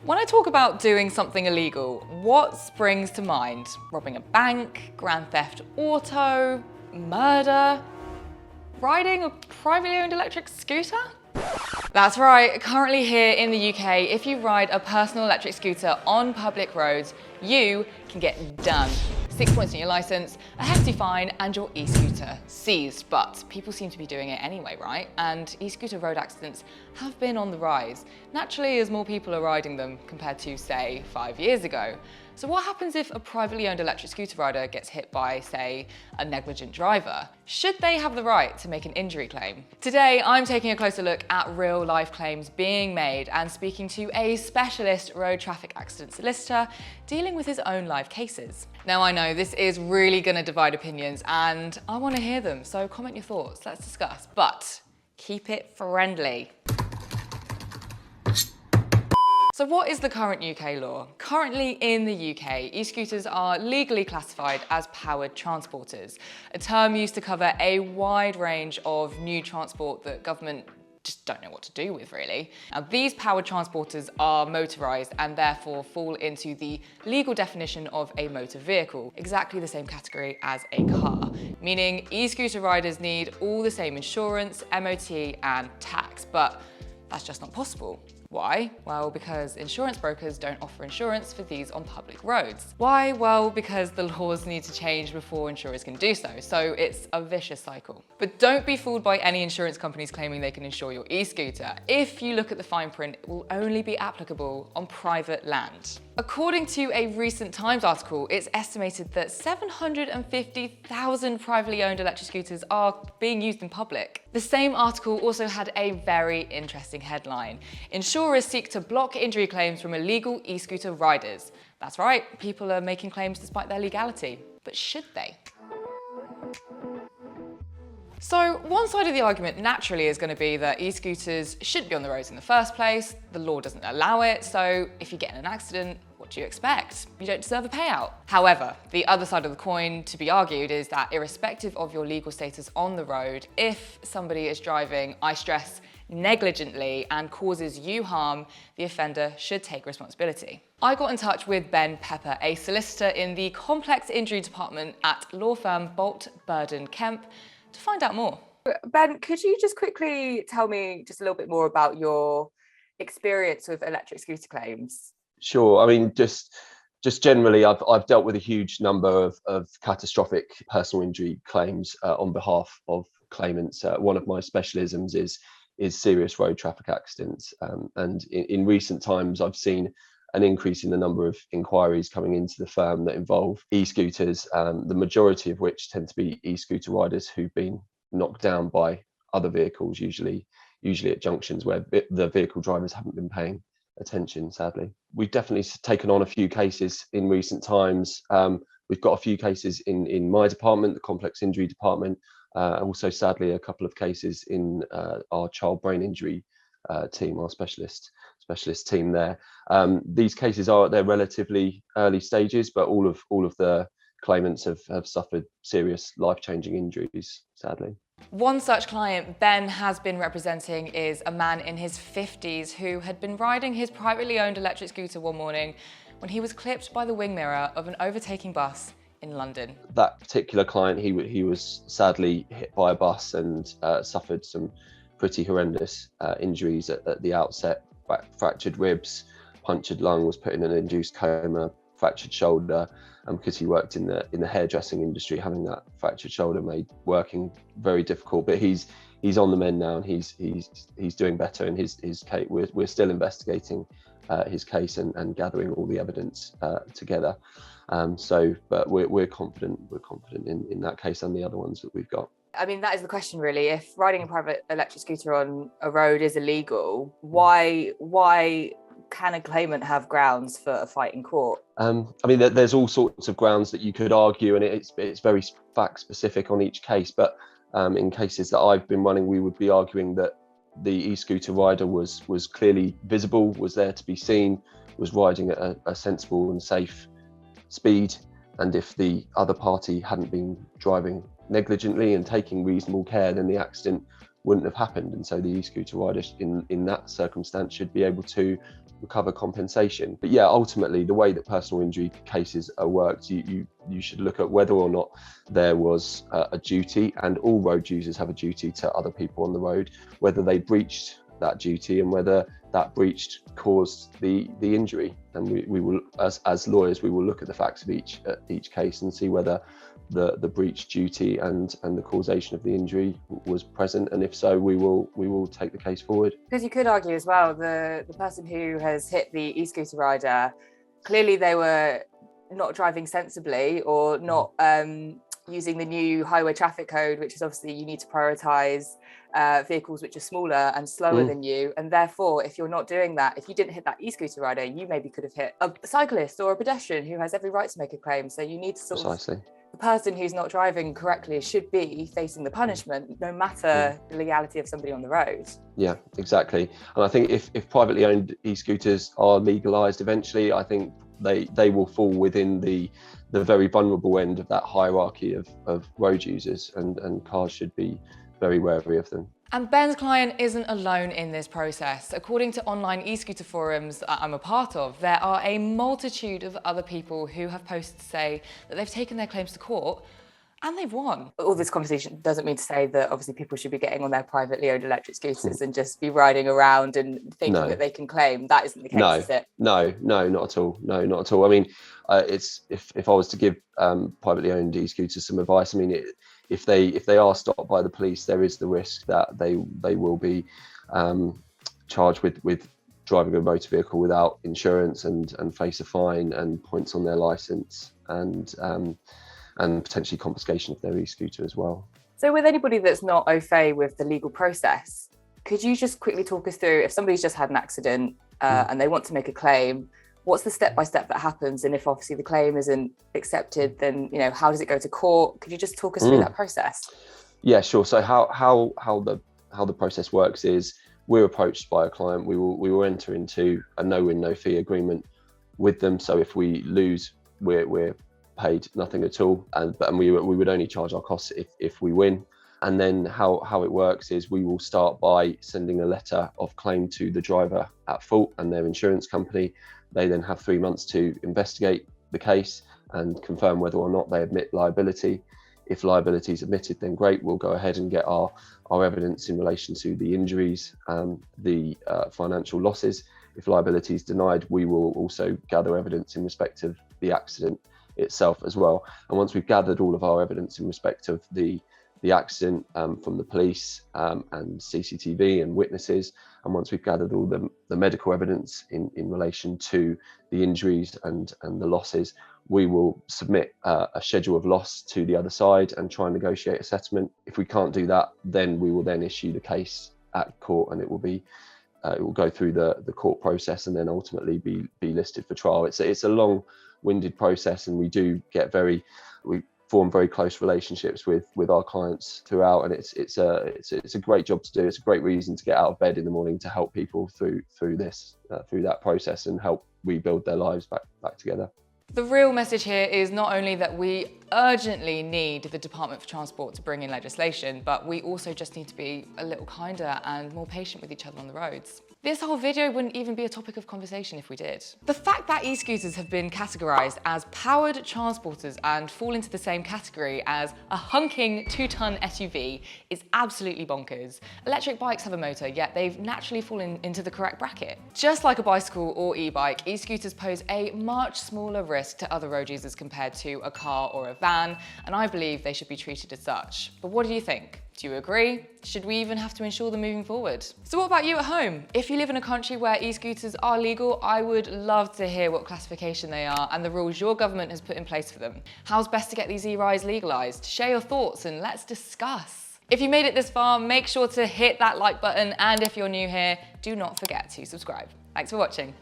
When I talk about doing something illegal, what springs to mind? Robbing a bank, grand theft auto, murder, riding a privately owned electric scooter? That's right, currently here in the UK, if you ride a personal electric scooter on public roads, you can get done. 6 points on your licence, a hefty fine, and your e-scooter seized. But people seem to be doing it anyway, right? And e-scooter road accidents have been on the rise, naturally as more people are riding them compared to, say, 5 years ago. So what happens if a privately owned electric scooter rider gets hit by, say, a negligent driver? Should they have the right to make an injury claim? Today, I'm taking a closer look at real life claims being made and speaking to a specialist road traffic accident solicitor dealing with his own live cases. Now I know this is really going to divide opinions and I want to hear them, so comment your thoughts, let's discuss, but keep it friendly. So what is the current UK law? Currently in the UK, e-scooters are legally classified as powered transporters, a term used to cover a wide range of new transport that government just don't know what to do with, really. Now, these powered transporters are motorised and therefore fall into the legal definition of a motor vehicle, exactly the same category as a car, meaning e-scooter riders need all the same insurance, MOT and tax, but that's just not possible. Why? Well, because insurance brokers don't offer insurance for these on public roads. Why? Well, because the laws need to change before insurers can do so. So it's a vicious cycle. But don't be fooled by any insurance companies claiming they can insure your e-scooter. If you look at the fine print, it will only be applicable on private land. According to a recent Times article, it's estimated that 750,000 privately owned electric scooters are being used in public. The same article also had a very interesting headline. Insurers seek to block injury claims from illegal e-scooter riders. That's right, people are making claims despite their legality. But should they? So one side of the argument naturally is going to be that e-scooters shouldn't be on the roads in the first place, the law doesn't allow it, so if you get in an accident, what do you expect? You don't deserve a payout. However, the other side of the coin to be argued is that irrespective of your legal status on the road, if somebody is driving, I stress, negligently and causes you harm, the offender should take responsibility. I got in touch with Ben Pepper, a solicitor in the complex injury department at law firm Bolt, Burden, Kemp, to find out more. Ben, could you just quickly tell me just a little bit more about your experience with electric scooter claims? Sure. I mean, just generally, I've dealt with a huge number of catastrophic personal injury claims on behalf of claimants. One of my specialisms is serious road traffic accidents, and in recent times, I've seen an increase in the number of inquiries coming into the firm that involve e-scooters, the majority of which tend to be e-scooter riders who've been knocked down by other vehicles, usually at junctions where the vehicle drivers haven't been paying attention, sadly. We've definitely taken on a few cases in recent times. We've got a few cases in my department, the complex injury department, and also sadly a couple of cases in our child brain injury team, our specialist team there. These cases are at their relatively early stages, but all of the claimants have suffered serious life-changing injuries, sadly. One such client Ben has been representing is a man in his 50s who had been riding his privately owned electric scooter one morning when he was clipped by the wing mirror of an overtaking bus in London. That particular client, he was sadly hit by a bus and suffered some pretty horrendous injuries at the outset. Fractured ribs, punctured lung, was put in an induced coma, fractured shoulder, and because he worked in the hairdressing industry, having that fractured shoulder made working very difficult. But he's on the mend now, and he's doing better. And his case, we're still investigating his case and gathering all the evidence together. But we're confident in that case and the other ones that we've got. I mean, that is the question really. If riding a private electric scooter on a road is illegal, why can a claimant have grounds for a fight in court? I mean, there's all sorts of grounds that you could argue, and it's very fact specific on each case. But in cases that I've been running, we would be arguing that the e-scooter rider was clearly visible, was there to be seen, was riding at a sensible and safe speed, and if the other party hadn't been driving negligently and taking reasonable care, then the accident wouldn't have happened. And so the e-scooter rider in that circumstance should be able to recover compensation. But yeah, ultimately, the way that personal injury cases are worked, you should look at whether or not there was a duty, and all road users have a duty to other people on the road, whether they breached that duty and whether that breach caused the injury. And we will, as lawyers, we will look at the facts of each case and see whether the breach duty and the causation of the injury was present, and if so, we will take the case forward. Because you could argue as well, the person who has hit the e-scooter rider, clearly they were not driving sensibly, or not using the new highway traffic code, which is obviously you need to prioritise vehicles which are smaller and slower than you, and therefore if you're not doing that, if you didn't hit that e-scooter rider, you maybe could have hit a cyclist or a pedestrian who has every right to make a claim. So you need to sort Precisely. of, the person who's not driving correctly should be facing the punishment, no matter the legality of somebody on the road. Yeah, exactly. And I think if privately owned e-scooters are legalised eventually, I think they will fall within the very vulnerable end of that hierarchy of road users, and cars should be very wary of them. And Ben's client isn't alone in this process. According to online e-scooter forums that I'm a part of, there are a multitude of other people who have posted to say that they've taken their claims to court and they've won. All this conversation doesn't mean to say that obviously people should be getting on their privately owned electric scooters and just be riding around and thinking that they can claim. That isn't the case, is it? No, not at all. No, not at all. I mean, it's if I was to give privately owned e-scooters some advice, I mean, if they are stopped by the police, there is the risk that they will be charged with driving a motor vehicle without insurance and face a fine and points on their license, and potentially confiscation of their e-scooter as well. So with anybody that's not au fait with the legal process, could you just quickly talk us through, if somebody's just had an accident and they want to make a claim, what's the step-by-step that happens? And if obviously the claim isn't accepted, then, you know, how does it go to court? Could you just talk us through that process? Yeah, sure. So how the process works is, we're approached by a client, we will enter into a no-win, no-fee agreement with them. So if we lose, we're paid nothing at all, and we would only charge our costs if we win. And then how it works is, we will start by sending a letter of claim to the driver at fault and their insurance company. They then have 3 months to investigate the case and confirm whether or not they admit liability. If liability is admitted, then great, we'll go ahead and get our evidence in relation to the injuries, the financial losses. If liability is denied, we will also gather evidence in respect of the accident itself as well. And once we've gathered all of our evidence in respect of the accident from the police and CCTV and witnesses, and once we've gathered all the medical evidence in relation to the injuries and the losses, we will submit a schedule of loss to the other side and try and negotiate a settlement. If we can't do that, then we will then issue the case at court, and it will go through the court process and then ultimately be listed for trial. It's a long-winded process, and we form very close relationships with our clients throughout, and it's a great job to do. It's a great reason to get out of bed in the morning to help people through that process and help rebuild their lives back together. The real message here is not only that we urgently need the Department for Transport to bring in legislation, but we also just need to be a little kinder and more patient with each other on the roads. This whole video wouldn't even be a topic of conversation if we did. The fact that e-scooters have been categorised as powered transporters and fall into the same category as a hunking 2-ton SUV is absolutely bonkers. Electric bikes have a motor, yet they've naturally fallen into the correct bracket. Just like a bicycle or e-bike, e-scooters pose a much smaller risk to other road users compared to a car or a van, and I believe they should be treated as such. But what do you think? Do you agree? Should we even have to insure them moving forward? So what about you at home? If you live in a country where e-scooters are legal, I would love to hear what classification they are and the rules your government has put in place for them. How's best to get these e-rides legalised? Share your thoughts and let's discuss. If you made it this far, make sure to hit that like button, and if you're new here, do not forget to subscribe. Thanks for watching.